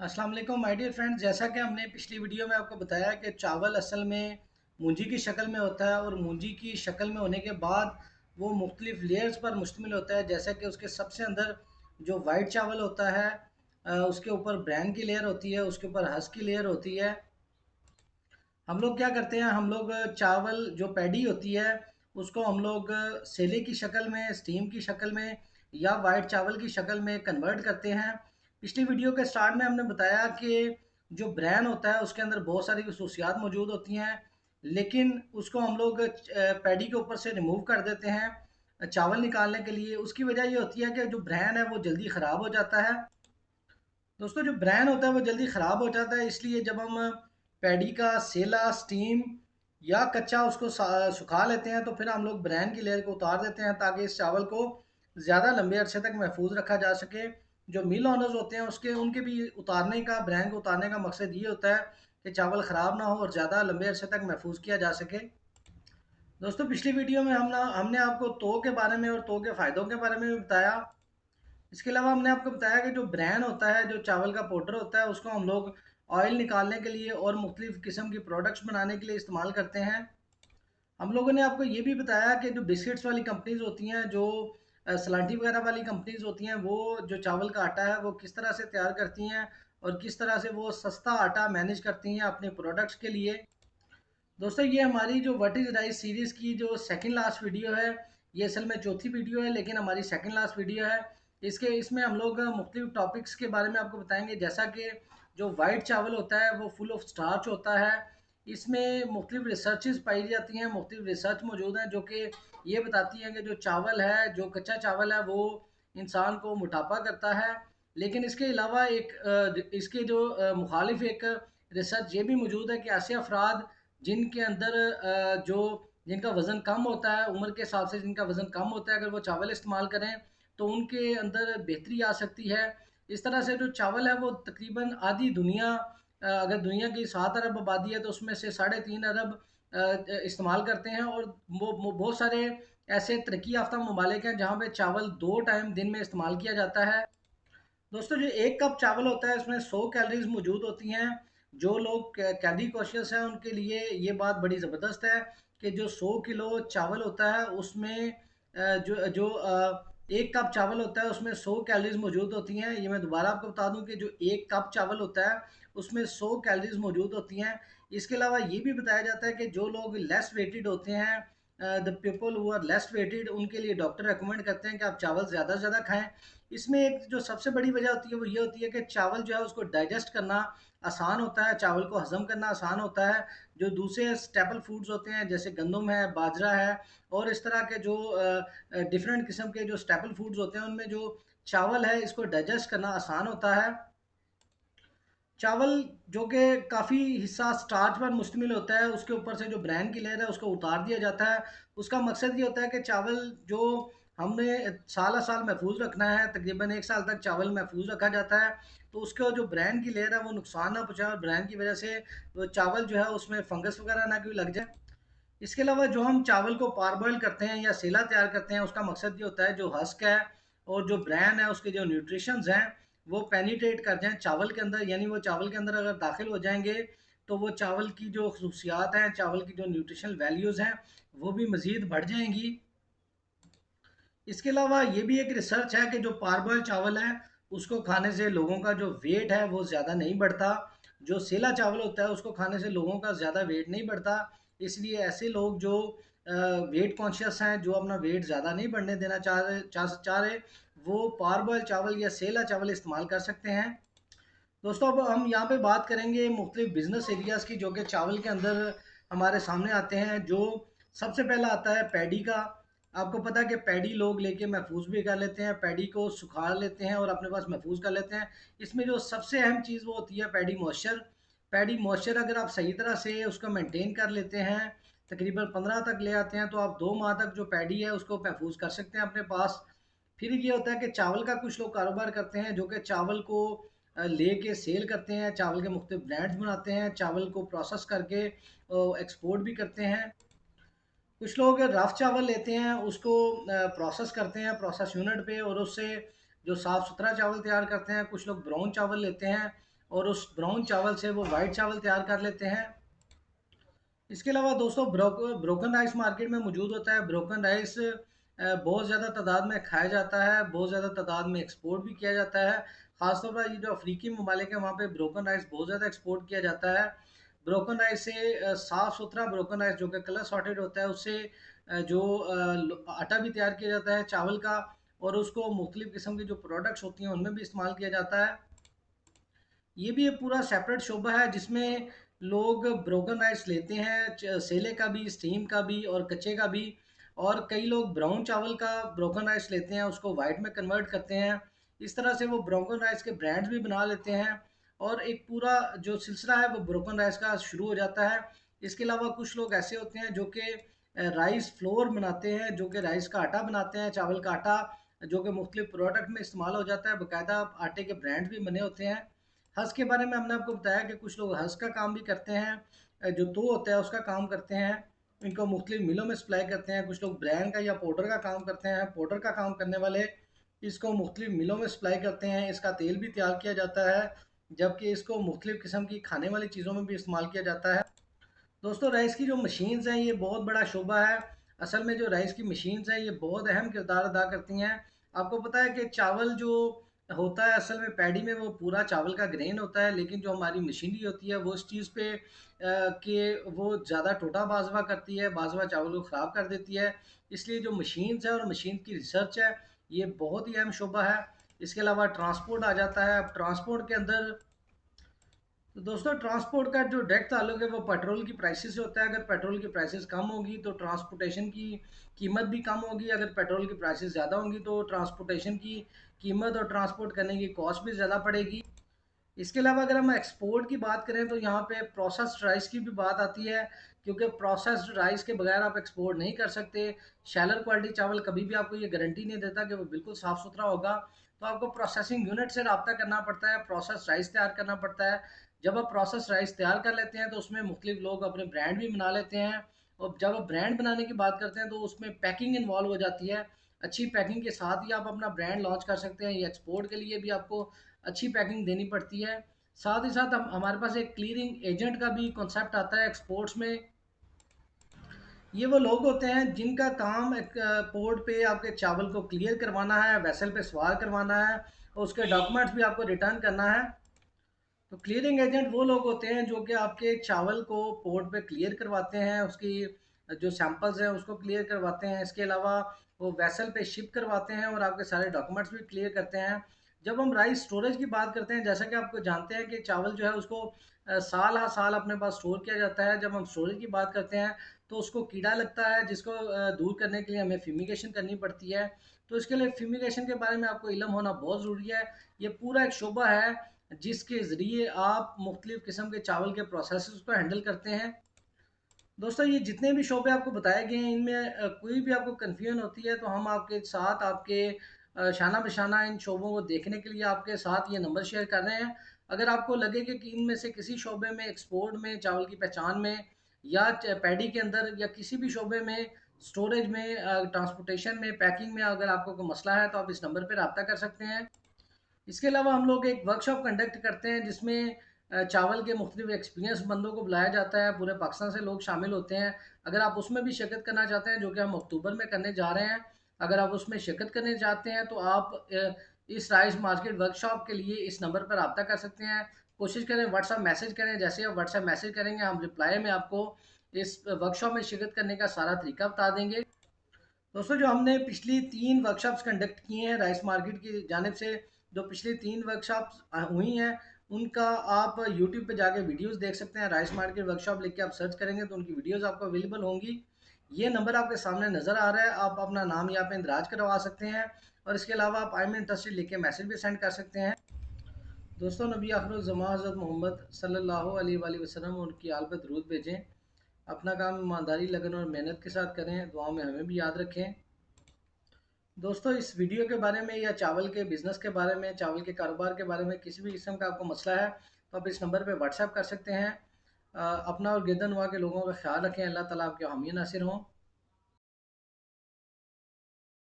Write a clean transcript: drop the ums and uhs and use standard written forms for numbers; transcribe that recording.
अस्सलाम वालेकुम my dear friends. जैसा कि हमने पिछली वीडियो में आपको बताया कि चावल असल में मूंजी की शक्ल में होता है और मूंजी की शक्ल में होने के बाद वो मुख्तलिफ लेयर्स पर मुश्तमिल होता है। जैसा कि उसके सबसे अंदर जो वाइट चावल होता है, उसके ऊपर ब्रैन की लेयर होती है, उसके ऊपर हस्क की लेयर होती है। हम लोग क्या करते हैं, हम लोग चावल जो पैडी होती है उसको हम लोग सेले की शक्ल में, स्टीम की शक्ल में या वाइट चावल की शक्ल में कन्वर्ट करते हैं। पिछली वीडियो के स्टार्ट में हमने बताया कि जो ब्रैन होता है उसके अंदर बहुत सारी खसूसियात मौजूद होती हैं, लेकिन उसको हम लोग पैडी के ऊपर से रिमूव कर देते हैं चावल निकालने के लिए। उसकी वजह ये होती है कि जो ब्रैन है वो जल्दी ख़राब हो जाता है। दोस्तों, जो ब्रैन होता है वो जल्दी ख़राब हो जाता है, इसलिए जब हम पैडी का सेला, स्टीम या कच्चा उसको सुखा लेते हैं तो फिर हम लोग ब्रैन की लेयर को उतार देते हैं ताकि इस चावल को ज़्यादा लंबे अरसे तक महफूज रखा जा सके। जो मिल ऑनर्स होते हैं उसके उनके भी उतारने का, ब्रैन को उतारने का मकसद ये होता है कि चावल ख़राब ना हो और ज़्यादा लंबे अरसे तक महफूज किया जा सके। दोस्तों, पिछली वीडियो में हमने आपको तो के बारे में और तो के फ़ायदों के बारे में भी बताया। इसके अलावा हमने आपको बताया कि जो ब्रैन होता है, जो चावल का पाउडर होता है, उसको हम लोग ऑयल निकालने के लिए और मुख्तलिफ किस्म की प्रोडक्ट्स बनाने के लिए इस्तेमाल करते हैं। हम लोगों ने आपको ये भी बताया कि जो बिस्किट्स वाली कंपनीज होती हैं, जो सलांटी वगैरह वाली कंपनीज होती हैं, वो जो चावल का आटा है वो किस तरह से तैयार करती हैं और किस तरह से वो सस्ता आटा मैनेज करती हैं अपने प्रोडक्ट्स के लिए। दोस्तों, ये हमारी जो व्हाट इज़ राइस सीरीज़ की जो सेकंड लास्ट वीडियो है, ये असल में चौथी वीडियो है लेकिन हमारी सेकंड लास्ट वीडियो है। इसमें हम लोग मुख्तलिफ टॉपिक्स के बारे में आपको बताएंगे, जैसा कि जो वाइट चावल होता है वो फुल ऑफ स्टार्च होता है। इसमें मुख्तलिफ रिसर्चेज पाई जाती हैं, मुख्तलिफ रिसर्च मौजूद हैं जो कि ये बताती हैं कि जो चावल है, जो कच्चा चावल है, वो इंसान को मोटापा करता है। लेकिन इसके अलावा इसके जो मुखालिफ एक रिसर्च ये भी मौजूद है कि ऐसे अफराद जिनके अंदर जिनका वज़न कम होता है, उम्र के हिसाब से जिनका वज़न कम होता है, अगर वो चावल इस्तेमाल करें तो उनके अंदर बेहतरी आ सकती है। इस तरह से जो चावल है वो तकरीबन आधी दुनिया, अगर दुनिया की 7 अरब आबादी है तो उसमें से 3.5 अरब इस्तेमाल करते हैं। और वो बहुत सारे ऐसे तरक्की याफ्ता ममालिक हैं जहाँ पे चावल 2 टाइम दिन में इस्तेमाल किया जाता है। दोस्तों, जो 1 कप चावल होता है उसमें 100 कैलोरीज मौजूद होती हैं। जो लोग कैलोरी कॉन्शियस हैं उनके लिए ये बात बड़ी ज़बरदस्त है कि जो 100 किलो चावल होता है उसमें जो जो 1 कप चावल होता है उसमें 100 कैलोरीज मौजूद होती हैं। ये मैं दोबारा आपको बता दूं कि जो 1 कप चावल होता है उसमें 100 कैलोरीज मौजूद होती हैं। इसके अलावा ये भी बताया जाता है कि जो लोग लेस वेटेड होते हैं, the people who are less weighted, उनके लिए डॉक्टर रिकमेंड करते हैं कि आप चावल ज़्यादा से ज़्यादा खाएं। इसमें एक जो सबसे बड़ी वजह होती है वो ये होती है कि चावल जो है उसको डाइजेस्ट करना आसान होता है, चावल को हजम करना आसान होता है। जो दूसरे स्टेपल फूड्स होते हैं जैसे गंदम है, बाजरा है और इस तरह के जो डिफरेंट किस्म के जो स्टेपल फूड्स होते हैं उनमें जो चावल है इसको डाइजेस्ट करना आसान होता है। चावल जो कि काफ़ी हिस्सा स्टार्च पर मुश्तमिल होता है, उसके ऊपर से जो ब्रांड की लेयर है उसको उतार दिया जाता है। उसका मकसद ये होता है कि चावल जो हमने साल साल महफूज रखना है, तकरीबन 1 साल तक चावल महफूज रखा जाता है, तो उसका जो ब्रांड की लेयर है वो नुकसान ना पहुँचाए और ब्रांड की वजह से वो चावल जो है उसमें फंगस वगैरह ना कोई लग जाए। इसके अलावा जो हम चावल को पारबॉयल करते हैं या सेला तैयार करते हैं उसका मकसद ये होता है जो हस्क है और जो ब्रैन है उसके जो न्यूट्रिशंस हैं वो पेनिट्रेट कर जाएं चावल के अंदर, यानी वो चावल के अंदर अगर दाखिल हो जाएंगे तो वो चावल की जो खसूसियात हैं, चावल की जो न्यूट्रिशनल वैल्यूज़ हैं वो भी मज़ीद बढ़ जाएंगी। इसके अलावा ये भी एक रिसर्च है कि जो पारबॉयल चावल है उसको खाने से लोगों का जो वेट है वो ज़्यादा नहीं बढ़ता। जो सेला चावल होता है उसको खाने से लोगों का ज़्यादा वेट नहीं बढ़ता। इसलिए ऐसे लोग जो वेट कॉन्शियस हैं, जो अपना वेट ज़्यादा नहीं बढ़ने देना चाह रहे, वो पारबॉयल चावल या सेला चावल इस्तेमाल कर सकते हैं। दोस्तों, अब हम यहाँ पे बात करेंगे मुख्तलिफ बिजनेस एरियाज़ की जो कि चावल के अंदर हमारे सामने आते हैं। जो सबसे पहला आता है पैडी का। आपको पता है कि पैडी लोग लेके महफूज भी कर लेते हैं, पैडी को सुखा लेते हैं और अपने पास महफूज कर लेते हैं। इसमें जो सबसे अहम चीज़ वो होती है पैडी मॉइस्चर। पैडी मॉइस्चर अगर आप सही तरह से उसको मेंटेन कर लेते हैं, तकरीबन 15 तक ले आते हैं, तो आप 2 माह तक जो पैडी है उसको महफूज कर सकते हैं अपने पास। फिर ये होता है कि चावल का कुछ लोग कारोबार करते हैं जो कि चावल को लेके सेल करते हैं, चावल के मुख्तलिफ ब्रांड्स बनाते हैं, चावल को प्रोसेस करके एक्सपोर्ट भी करते हैं। कुछ लोग रफ चावल लेते हैं, उसको प्रोसेस करते हैं प्रोसेस यूनिट पे और उससे जो साफ़ सुथरा चावल तैयार करते हैं। कुछ लोग ब्राउन चावल लेते हैं और उस ब्राउन चावल से वो वाइट चावल तैयार कर लेते हैं। इसके अलावा दोस्तों ब्रोकन राइस मार्केट में मौजूद होता है। ब्रोकन राइस बहुत ज़्यादा तादाद में खाया जाता है, बहुत ज़्यादा तादाद में एक्सपोर्ट भी किया जाता है। ख़ासतौर पर ये जो अफ्रीकी ममालिक है वहाँ पे ब्रोकन राइस बहुत ज़्यादा एक्सपोर्ट किया जाता है। ब्रोकन राइस से साफ़ सुथरा ब्रोकन राइस जो कि कलर सॉर्टेड होता है उससे जो आटा भी तैयार किया जाता है चावल का, और उसको मुख्तलिफ़ किस्म की जो प्रोडक्ट्स होती हैं उनमें भी इस्तेमाल किया जाता है। ये भी एक पूरा सेपरेट शोबा है जिसमें लोग ब्रोकन राइस लेते हैं, सेले का भी, स्टीम का भी और कच्चे का भी। और कई लोग ब्राउन चावल का ब्रोकन राइस लेते हैं, उसको वाइट में कन्वर्ट करते हैं। इस तरह से वो ब्रोकन राइस के ब्रांड्स भी बना लेते हैं और एक पूरा जो सिलसिला है वो ब्रोकन राइस का शुरू हो जाता है। इसके अलावा कुछ लोग ऐसे होते हैं जो कि राइस फ्लोर बनाते हैं, जो कि राइस का आटा बनाते हैं, चावल का आटा, जो कि मुख्तलिफ प्रोडक्ट में इस्तेमाल हो जाता है। बाकायदा आटे के ब्रांड्स भी बने होते हैं। हँस के बारे में हमने आपको बताया कि कुछ लोग हँस का काम भी करते हैं, जो तो होता है उसका काम करते हैं, इनको मुख्तलिफ मिलों में सप्लाई करते हैं। कुछ लोग ब्रांड का या पाउडर का काम करते हैं, पाउडर का काम करने वाले इसको मुख्तलिफ मिलों में सप्लाई करते हैं। इसका तेल भी तैयार किया जाता है, जबकि इसको मुख्तलिफ किस्म की खाने वाली चीज़ों में भी इस्तेमाल किया जाता है। दोस्तों राइस की जो मशीन्स हैं ये बहुत बड़ा शोबा है। असल में जो राइस की मशीन्स हैं ये बहुत अहम किरदार अदा करती हैं। आपको पता है कि चावल जो होता है असल में पैडी में वो पूरा चावल का ग्रेन होता है, लेकिन जो हमारी मशीनरी होती है वो इस चीज़ पे कि वो ज़्यादा टोटा बाजवा करती है, बाजवा चावल को ख़राब कर देती है। इसलिए जो मशीन्स है और मशीन की रिसर्च है ये बहुत ही अहम शोबा है। इसके अलावा ट्रांसपोर्ट आ जाता है। अब ट्रांसपोर्ट के अंदर तो दोस्तों ट्रांसपोर्ट का जो डायरेक्ट ताल्लुक है वो पेट्रोल की प्राइसेस से होता है। अगर पेट्रोल की प्राइसेस कम होगी तो ट्रांसपोर्टेशन की कीमत भी कम होगी। अगर पेट्रोल की प्राइसेस ज़्यादा होंगी तो ट्रांसपोर्टेशन की कीमत और ट्रांसपोर्ट करने की कॉस्ट भी ज़्यादा पड़ेगी। इसके अलावा अगर हम एक्सपोर्ट की बात करें तो यहाँ पे प्रोसेस्ड राइस की भी बात आती है, क्योंकि प्रोसेस्ड राइस के बगैर आप एक्सपोर्ट नहीं कर सकते। शैलर क्वालिटी चावल कभी भी आपको ये गारंटी नहीं देता कि वो बिल्कुल साफ़ सुथरा होगा। तो आपको प्रोसेसिंग यूनिट से रब्ता करना पड़ता है, प्रोसेस राइस तैयार करना पड़ता है। जब आप प्रोसेस राइस तैयार कर लेते हैं तो उसमें मुख्तलिफ लोग अपने ब्रांड भी बना लेते हैं। और जब आप ब्रांड बनाने की बात करते हैं तो उसमें पैकिंग इन्वॉल्व हो जाती है। अच्छी पैकिंग के साथ ही आप अपना ब्रांड लॉन्च कर सकते हैं। ये एक्सपोर्ट के लिए भी आपको अच्छी पैकिंग देनी पड़ती है। साथ ही साथ हम हमारे पास एक क्लियरिंग एजेंट का भी कॉन्सेप्ट आता है एक्सपोर्ट्स में। ये वो लोग होते हैं जिनका काम एक पोर्ट पे आपके चावल को क्लियर करवाना है, वेसल पे सवार करवाना है और उसके डॉक्यूमेंट्स भी आपको रिटर्न करना है। तो क्लियरिंग एजेंट वो लोग होते हैं जो कि आपके चावल को पोर्ट पे क्लियर करवाते हैं, उसकी जो सैंपल्स हैं उसको क्लियर करवाते हैं। इसके अलावा वो वेसल पे शिप करवाते हैं और आपके सारे डॉक्यूमेंट्स भी क्लियर करते हैं। जब हम राइस स्टोरेज की बात करते हैं, जैसा कि आपको जानते हैं कि चावल जो है उसको साल हर साल अपने पास स्टोर किया जाता है। जब हम स्टोरेज की बात करते हैं तो उसको कीड़ा लगता है जिसको दूर करने के लिए हमें फ्यूमिगेशन करनी पड़ती है। तो इसके लिए फ्यूमिगेशन के बारे में आपको इल्म होना बहुत ज़रूरी है। ये पूरा एक शोबा है जिसके ज़रिए आप मुख्तलिफ़ किस्म के चावल के प्रोसेसेस को हैंडल करते हैं। दोस्तों ये जितने भी शोबे आपको बताए गए हैं इनमें कोई भी आपको कन्फ्यूजन होती है तो हम आपके साथ आपके शाना बशाना इन शोबों को देखने के लिए आपके साथ ये नंबर शेयर कर रहे हैं। अगर आपको लगे कि इनमें से किसी शोबे में एक्सपोर्ट में चावल की पहचान में या पैडी के अंदर या किसी भी शोबे में स्टोरेज में ट्रांसपोर्टेशन में पैकिंग में अगर आपको कोई मसला है तो आप इस नंबर पर रब्ता कर सकते हैं। इसके अलावा हम लोग एक वर्कशॉप कंडक्ट करते हैं जिसमें चावल के मुख्तलिफ एक्सपीरियंस बंदों को बुलाया जाता है। पूरे पाकिस्तान से लोग शामिल होते हैं। अगर आप उसमें भी शिरकत करना चाहते हैं जो कि हम अक्टूबर में करने जा रहे हैं, अगर आप उसमें शिरकत करने चाहते हैं तो आप इस राइस मार्केट वर्कशॉप के लिए इस नंबर पर रब्ता कर सकते हैं। कोशिश करें व्हाट्सअप मैसेज करें, जैसे आप व्हाट्सअप मैसेज करेंगे हम रिप्लाई में आपको इस वर्कशॉप में शिरकत करने का सारा तरीका बता देंगे। दोस्तों जो हमने पिछली 3 वर्कशॉप्स कंडक्ट किए हैं राइस मार्केट की जानिब से, जो पिछली 3 वर्कशॉप्स हुई हैं उनका आप यूट्यूब पे जाके वीडियोस देख सकते हैं। राइस मार्केट वर्कशॉप लिख के आप सर्च करेंगे तो उनकी वीडियोस आपको अवेलेबल होंगी। ये नंबर आपके सामने नज़र आ रहा है, आप अपना नाम यहाँ पे इंदराज करवा सकते हैं और इसके अलावा आप आई एम इंटरेस्टेड लिख के मैसेज भी सेंड कर सकते हैं। दोस्तों नबी आखिरुज़्ज़मान हज़रत मोहम्मद सल्लल्लाहु अलैहि वसल्लम और उनकी आल पे दरूद भेजें। अपना काम ईमानदारी, लगन और मेहनत के साथ करें। दुआ में हमें भी याद रखें। दोस्तों इस वीडियो के बारे में या चावल के बिज़नेस के बारे में, चावल के कारोबार के बारे में किसी भी किस्म का आपको मसला है तो आप इस नंबर पे व्हाट्सएप कर सकते हैं। अपना और गिरदनवा के लोगों का ख्याल रखें। अल्लाह ताला आपके हामी नासिर हों।